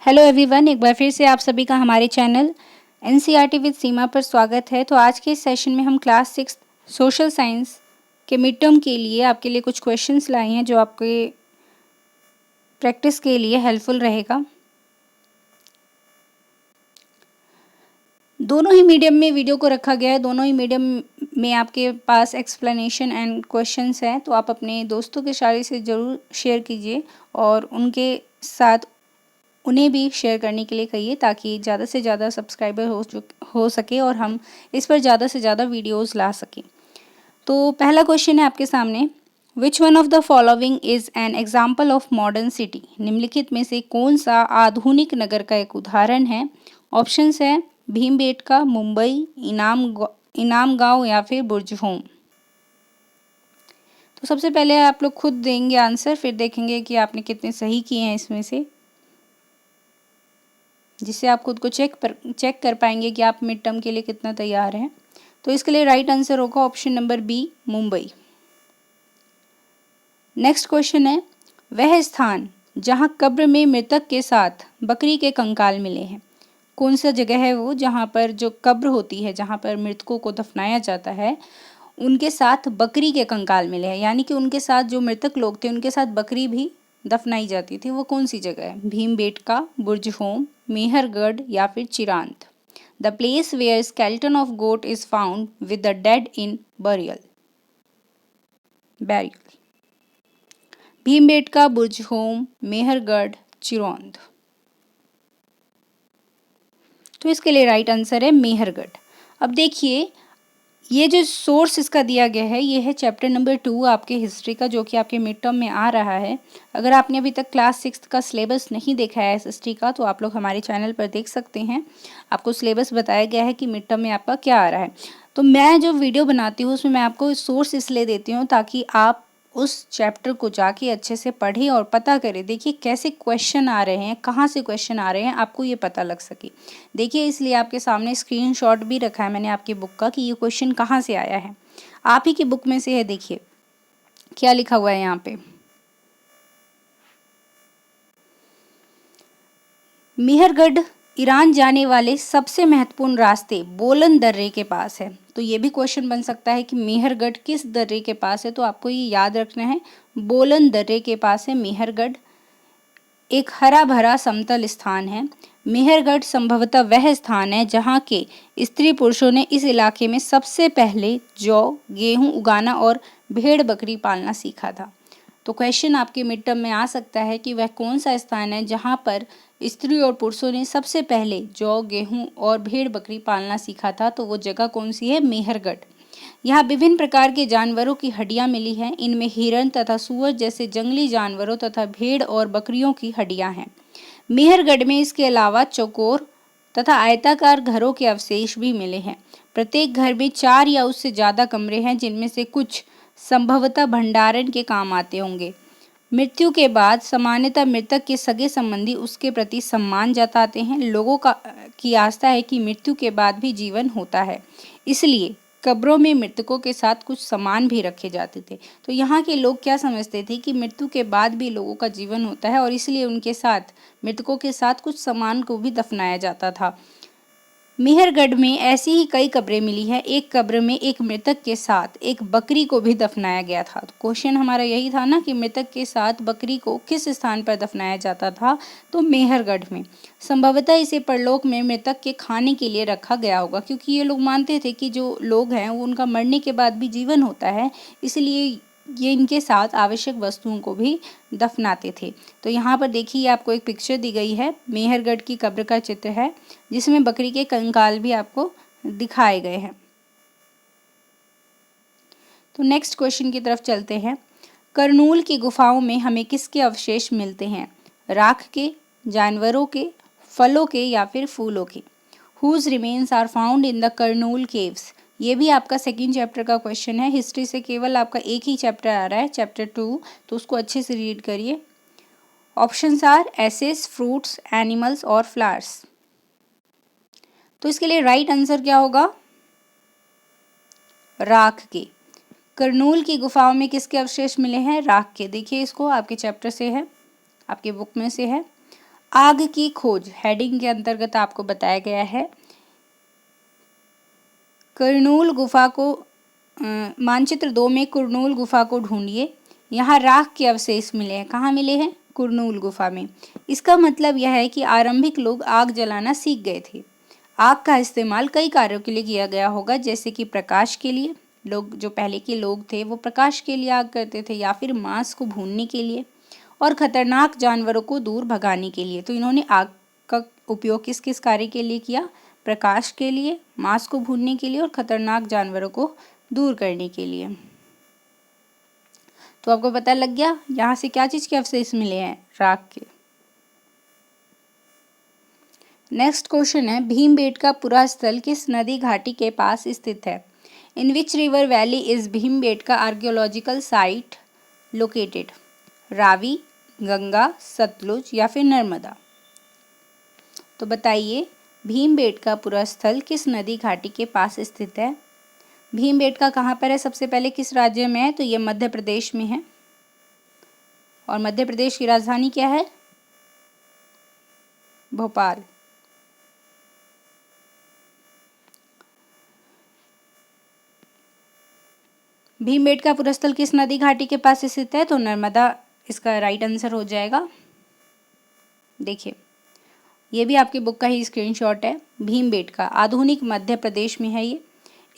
Hello everyone, एक बार फिर से आप सभी का हमारे चैनल एनसीईआरटी विद सीमा पर स्वागत है। तो आज के इस सेशन में हम क्लास 6 सोशल साइंस के मिड टर्म के लिए आपके लिए कुछ क्वेश्चंस लाए हैं जो आपके प्रैक्टिस के लिए हेल्पफुल रहेगा। दोनों ही मीडियम में वीडियो को रखा गया है, दोनों ही मीडियम में आपके पास एक्सप्लेनेशन एंड क्वेश्चंस हैं, तो आप अपने दोस्तों के सारे से ज़रूर शेयर कीजिए और उनके साथ उन्हें भी शेयर करने के लिए कहिए ताकि ज़्यादा से ज़्यादा सब्सक्राइबर हो सके और हम इस पर ज़्यादा से ज़्यादा वीडियोस ला सकें। तो पहला क्वेश्चन है आपके सामने, which one of the following is an example of modern city. निम्नलिखित में से कौन सा आधुनिक नगर का एक उदाहरण है। ऑप्शंस है भीमबेटका, मुंबई, इनाम गांव या फिर बुर्ज होम। तो सबसे पहले आप लोग खुद देंगे आंसर, फिर देखेंगे कि आपने कितने सही किए हैं इसमें से, जिससे आप खुद को चेक कर पाएंगे कि आप मिड टर्म के लिए कितना तैयार हैं। तो इसके लिए राइट आंसर होगा option number B, Mumbai. Next question है, वह स्थान जहां कब्र में मृतक के साथ बकरी के कंकाल मिले हैं। कौन सा जगह है वो जहां पर जो कब्र होती है, जहां पर मृतकों को दफनाया जाता है, उनके साथ बकरी के कंकाल मिले हैं, यानी कि उनके साथ जो मृतक लोग थे उनके साथ बकरी भी दफनाई जाती थी। वो कौन सी जगह है? भीमबेटका, बुर्ज-होम, मेहरगढ़ या फिर Chirand. The place where skeleton of goat is found with the dead in burial. Bhimbetka, Burzahom, Mehrgarh, Chirand. तो इसके लिए राइट आंसर है मेहरगढ़। अब देखिए, ये जो सोर्स इसका दिया गया है ये है चैप्टर नंबर 2 आपके हिस्ट्री का, जो कि आपके मिड टर्म में आ रहा है। अगर आपने अभी तक क्लास 6 का सिलेबस नहीं देखा है हिस्ट्री का, तो आप लोग हमारे चैनल पर देख सकते हैं। आपको सिलेबस बताया गया है कि मिड टर्म में आपका क्या आ रहा है। तो मैं जो वीडियो बनाती हूँ उसमें मैं आपको सोर्स इसलिए देती हूँ ताकि आप उस चैप्टर को जाके अच्छे से पढ़ें और पता करें। देखिए कैसे क्वेश्चन आ रहे हैं, कहाँ से क्वेश्चन आ रहे हैं, आपको ये पता लग सके। देखिए इसलिए आपके सामने स्क्रीनशॉट भी रखा है मैंने आपकी बुक का कि ये क्वेश्चन कहाँ से आया है। आप ही की बुक में से है। देखिए क्या लिखा हुआ है यहाँ पे, मेहरगढ़ ईरान जाने वाले सबसे महत्वपूर्ण रास्ते बोलन दर्रे के पास है। तो ये भी क्वेश्चन बन सकता है कि मेहरगढ़ किस दर्रे के पास है, तो आपको ये याद रखना है, बोलन दर्रे के पास है मेहरगढ़। एक हरा भरा समतल स्थान है। मेहरगढ़ संभवतः वह स्थान है जहाँ के स्त्री पुरुषों ने इस इलाके में सबसे पहले जौ, गेहूं उगाना और भेड़ बकरी पालना सीखा था। तो क्वेश्चन आपके मिड टर्म में आ सकता है कि वह कौन सा स्थान है जहाँ पर स्त्री और पुरुषों ने सबसे पहले जौ, गेहूं और भेड़ बकरी पालना सीखा था। तो वो जगह कौन सी है? मेहरगढ़। यहाँ विभिन्न प्रकार के जानवरों की हड्डियां मिली हैं। इनमें हिरन तथा सूअर जैसे जंगली जानवरों तथा भेड़ और बकरियों की हड्डियां हैं। मेहरगढ़ में इसके अलावा चौकोर तथा आयताकार घरों के अवशेष भी मिले हैं। प्रत्येक घर में 4 या उससे ज्यादा कमरे हैं, जिनमें से कुछ संभवतः भंडारण के काम आते होंगे। मृत्यु के बाद सामान्यतः मृतक के सगे संबंधी उसके प्रति सम्मान जताते हैं। लोगों की आस्था है कि मृत्यु के बाद भी जीवन होता है, इसलिए कब्रों में मृतकों के साथ कुछ सामान भी रखे जाते थे। तो यहाँ के लोग क्या समझते थे कि मृत्यु के बाद भी लोगों का जीवन होता है और इसलिए उनके साथ, मृतकों के साथ कुछ सामान को भी दफनाया जाता था। मेहरगढ़ में ऐसी ही कई कब्रें मिली हैं। एक कब्र में एक मृतक के साथ एक बकरी को भी दफनाया गया था। तो क्वेश्चन हमारा यही था ना कि मृतक के साथ बकरी को किस स्थान पर दफनाया जाता था? तो मेहरगढ़ में। संभवतः इसे परलोक में मृतक के खाने के लिए रखा गया होगा, क्योंकि ये लोग मानते थे कि जो लोग हैं वो उनका मरने के बाद भी जीवन होता है, इसलिए ये इनके साथ आवश्यक वस्तुओं को भी दफनाते थे। तो यहाँ पर देखिए आपको एक पिक्चर दी गई है, मेहरगढ़ की कब्र का चित्र है, जिसमें बकरी के कंकाल भी आपको दिखाए गए हैं। तो नेक्स्ट क्वेश्चन की तरफ चलते हैं। करनूल की गुफाओं में हमें किसके अवशेष मिलते हैं? राख के, जानवरों के, फलों के या फिर फूलों के? Whose remains are found in the Kurnool caves. ये भी आपका सेकंड चैप्टर का क्वेश्चन है। हिस्ट्री से केवल आपका एक ही चैप्टर आ रहा है, चैप्टर 2, तो उसको अच्छे से रीड करिए। Options are aces, fruits, animals और फ्लावर्स। तो इसके लिए राइट आंसर क्या होगा? राख के। करनूल की गुफाओं में किसके अवशेष मिले हैं? राख के। देखिए इसको, आपके चैप्टर से है, आपके बुक में से है। आग की खोज हेडिंग के अंतर्गत आपको बताया गया है। कुरनूल गुफा को मानचित्र 2 में कुरनूल गुफा को ढूंढिए। यहाँ राख के अवशेष मिले हैं। कहाँ मिले हैं? कुरनूल गुफा में। इसका मतलब यह है कि आरंभिक लोग आग जलाना सीख गए थे। आग का इस्तेमाल कई कार्यों के लिए किया गया होगा, जैसे कि प्रकाश के लिए, लोग जो पहले के लोग थे वो प्रकाश के लिए आग करते थे, या फिर मांस को भूनने के लिए, और खतरनाक जानवरों को दूर भगाने के लिए। तो इन्होंने आग का उपयोग किस किस कार्य के लिए किया? प्रकाश के लिए, मांस को भूनने के लिए और खतरनाक जानवरों को दूर करने के लिए। तो आपको पता लग गया यहाँ से क्या चीज के अवशेष मिले हैं? राख के। नेक्स्ट क्वेश्चन है, भीमबेटका पुरा स्थल किस नदी घाटी के पास स्थित है? In which river valley is Bhimbetka archaeological site located? Ravi, Ganga, Sutlej या फिर नर्मदा? तो बताइए, भीमबेटका पुरा स्थल किस नदी घाटी के पास स्थित है? भीमबेटका कहाँ पर है? सबसे पहले किस राज्य में है? तो ये मध्य प्रदेश में है। और मध्य प्रदेश की राजधानी क्या है? भोपाल। भीमबेटका पुरा स्थल किस नदी घाटी के पास स्थित है? तो नर्मदा इसका राइट आंसर हो जाएगा। देखिए, ये भी आपकी बुक का ही स्क्रीनशॉट है। भीमबेटका आधुनिक मध्य प्रदेश में है ये।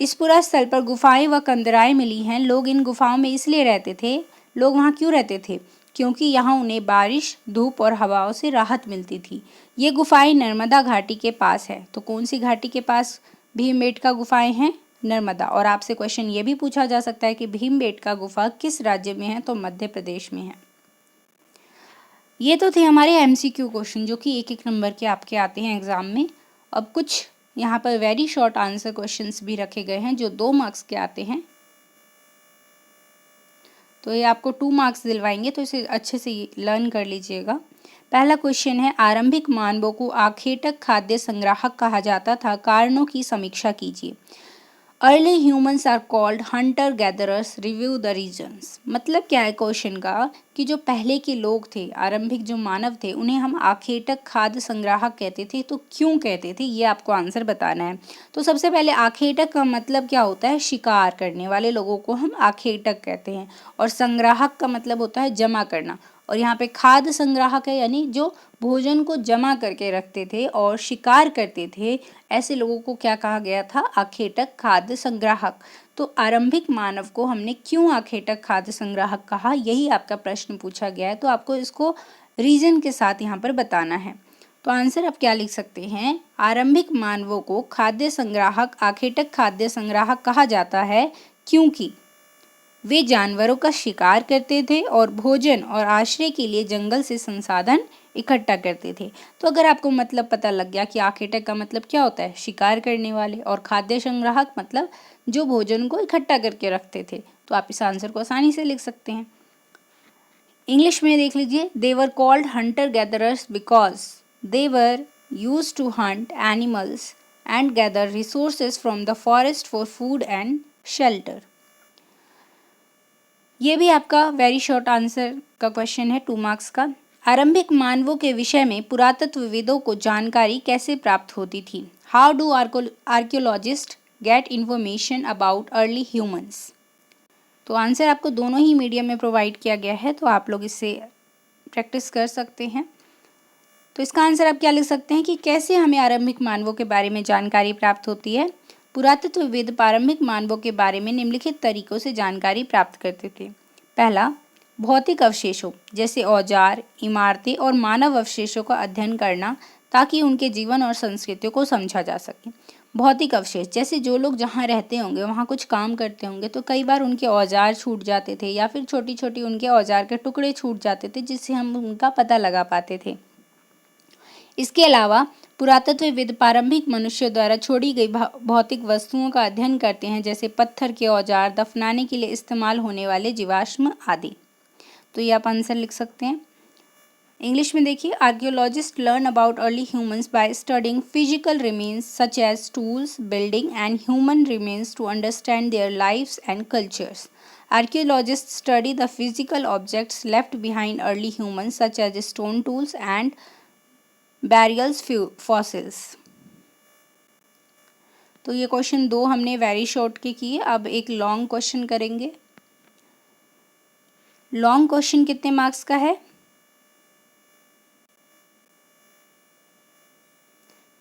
इस पुरा स्थल पर गुफाएं व कंदराएं मिली हैं। लोग इन गुफाओं में इसलिए रहते थे, लोग वहाँ क्यों रहते थे? क्योंकि यहाँ उन्हें बारिश, धूप और हवाओं से राहत मिलती थी। ये गुफाएं नर्मदा घाटी के पास है। तो कौन सी घाटी के पास भीमबेटका गुफाएं हैं? नर्मदा। और आपसे क्वेश्चन ये भी पूछा जा सकता है कि भीमबेटका गुफा किस राज्य में है? तो मध्य प्रदेश में है। ये तो थे हमारे एमसीक्यू क्वेश्चन, जो कि एक एक नंबर के आपके आते हैं एग्जाम में। अब कुछ यहाँ पर वेरी शॉर्ट आंसर क्वेश्चंस भी रखे गए हैं जो 2 मार्क्स के आते हैं। तो ये आपको 2 मार्क्स दिलवाएंगे, तो इसे अच्छे से लर्न कर लीजिएगा। पहला क्वेश्चन है, आरंभिक मानवों को आखेटक खाद्य संग्राहक कहा जाता था, कारणों की समीक्षा कीजिए। Early humans are called hunter gatherers, review the reasons. मतलब क्या है क्वेश्चन का, कि जो पहले के लोग थे, आरंभिक जो मानव थे, उन्हें हम आखेटक खाद्य संग्राहक कहते थे। तो क्यों कहते थे, ये आपको आंसर बताना है। तो सबसे पहले आखेटक का मतलब क्या होता है? शिकार करने वाले लोगों को हम आखेटक कहते हैं। और संग्राहक का मतलब होता है जमा करना। और यहाँ पे खाद्य संग्राहक है, यानी जो भोजन को जमा करके रखते थे और शिकार करते थे, ऐसे लोगों को क्या कहा गया था? आखेटक खाद्य संग्राहक। तो आरंभिक मानव को हमने क्यों आखेटक खाद्य संग्राहक कहा, यही आपका प्रश्न पूछा गया है। तो आपको इसको रीजन के साथ यहाँ पर बताना है। तो आंसर आप क्या लिख सकते हैं? आरंभिक मानवों को खाद्य संग्राहक, आखेटक खाद्य संग्राहक कहा जाता है क्योंकि वे जानवरों का शिकार करते थे और भोजन और आश्रय के लिए जंगल से संसाधन इकट्ठा करते थे। तो अगर आपको मतलब पता लग गया कि आखेटक का मतलब क्या होता है? शिकार करने वाले, और खाद्य संग्राहक मतलब जो भोजन को इकट्ठा करके रखते थे, तो आप इस आंसर को आसानी से लिख सकते हैं। इंग्लिश में देख लीजिए, they were called hunter gatherers because they were used to hunt animals and gather resources from the forest for food and shelter. ये भी आपका वेरी शॉर्ट आंसर का क्वेश्चन है, 2 मार्क्स का। आरंभिक मानवों के विषय में पुरातत्वविदों को जानकारी कैसे प्राप्त होती थी? How do archaeologist get information about early humans? तो आंसर आपको दोनों ही मीडियम में प्रोवाइड किया गया है, तो आप लोग इससे प्रैक्टिस कर सकते हैं। तो इसका आंसर आप क्या लिख सकते हैं कि कैसे हमें आरंभिक मानवों के बारे में जानकारी प्राप्त होती है? पुरातत्वविद प्रारंभिक मानवों के बारे में निम्नलिखित तरीकों से जानकारी प्राप्त करते थे। पहला, भौतिक अवशेषों जैसे औजार, इमारतें और मानव अवशेषों का अध्ययन करना, ताकि उनके जीवन और संस्कृतियों को समझा जा सके। भौतिक अवशेष जैसे जो लोग जहाँ रहते होंगे, वहाँ कुछ काम करते होंगे, तो कई बार उनके औजार छूट जाते थे, या फिर छोटी छोटी उनके औजार के टुकड़े छूट जाते थे, जिससे हम उनका पता लगा पाते थे। इसके अलावा पुरातत्वविद प्रारंभिक मनुष्य द्वारा छोड़ी गई भौतिक वस्तुओं का अध्ययन करते हैं, जैसे पत्थर के औजार, दफनाने के लिए इस्तेमाल होने वाले जीवाश्म आदि। तो ये आप आंसर लिख सकते हैं। इंग्लिश में देखिए, archaeologists learn about early humans by studying physical remains such as tools, buildings and human remains to understand their lives and cultures. Archaeologists study the physical objects left behind early humans such as stone tools and burials fossils. तो ये question 2 हमने very short के किए। अब एक long question करेंगे। Long question कितने marks का है?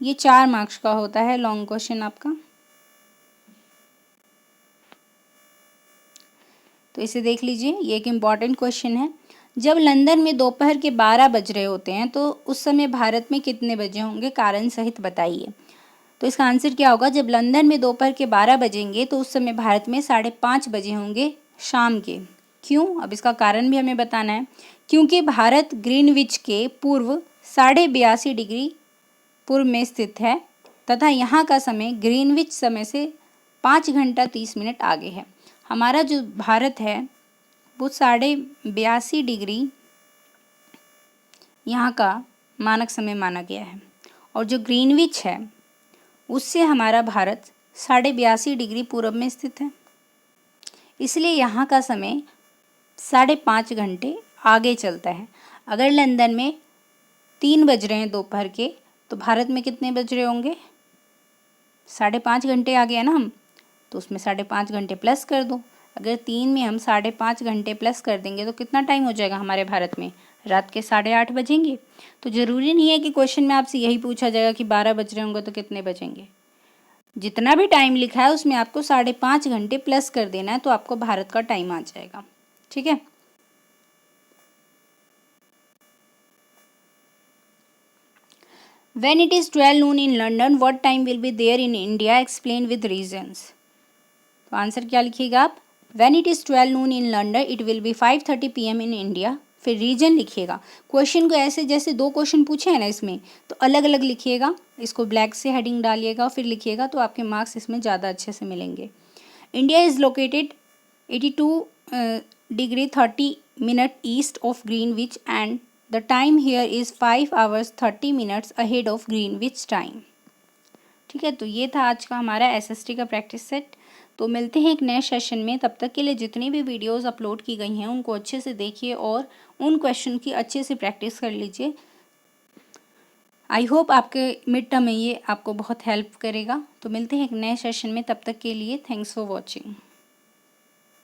ये 4 मार्क्स का होता है लॉन्ग क्वेश्चन आपका। तो इसे देख लीजिए, ये एक इम्पॉर्टेंट क्वेश्चन है। जब लंदन में दोपहर के 12 बज रहे होते हैं तो उस समय भारत में कितने बजे होंगे? कारण सहित बताइए। तो इसका आंसर क्या होगा? जब लंदन में दोपहर के 12 बजेंगे तो उस समय भारत में 5:30 बजे होंगे शाम के। क्यों? अब इसका कारण भी हमें बताना है। क्योंकि भारत ग्रीनविच के पूर्व 82.5 डिग्री पूर्व में स्थित है तथा यहाँ का समय ग्रीनविच समय से 5 घंटा 30 मिनट आगे है। हमारा जो भारत है वो 82.5 डिग्री यहाँ का मानक समय माना गया है और जो ग्रीनविच है उससे हमारा भारत 82.5 डिग्री पूर्व में स्थित है, इसलिए यहाँ का समय 5.5 घंटे आगे चलता है। अगर लंदन में 3 बज रहे हैं दोपहर के तो भारत में कितने बज रहे होंगे? 5.5 घंटे आगे है ना हम, तो उसमें 5.5 घंटे प्लस कर दो। अगर 3 में हम 5.5 घंटे प्लस कर देंगे तो कितना टाइम हो जाएगा हमारे भारत में? रात के 8:30 बजेंगे। तो ज़रूरी नहीं है कि क्वेश्चन में आपसे यही पूछा जाएगा कि 12 बज रहे होंगे तो कितने बजेंगे। जितना भी टाइम लिखा है उसमें आपको 5.5 घंटे प्लस कर देना है तो आपको भारत का टाइम आ जाएगा। ठीक है। When it is 12 noon in London, what time will be there in India? Explain with reasons. तो आंसर क्या लिखिएगा आप? When it is 12 noon in London, it will be 5:30 PM in India. फिर रीजन लिखिएगा। Question को ऐसे जैसे 2 question पूछे हैं ना इसमें, तो अलग अलग लिखिएगा। इसको ब्लैक से हेडिंग डालिएगा और फिर लिखिएगा, तो आपके मार्क्स इसमें ज़्यादा अच्छे से मिलेंगे। India is located 82 degree 30 minute east of Greenwich and the time here is 5 hours 30 minutes ahead of Greenwich time. ठीक है, तो ये था आज का हमारा एसएसटी का प्रैक्टिस सेट। तो मिलते हैं एक नए सेशन में। तब तक के लिए जितनी भी वीडियोस अपलोड की गई हैं उनको अच्छे से देखिए और उन क्वेश्चन की अच्छे से प्रैक्टिस कर लीजिए। आई होप आपके मिड टर्म में ये आपको बहुत हेल्प करेगा। तो मिलते हैं एक नए सेशन में, तब तक के लिए थैंक्स फॉर वॉचिंग।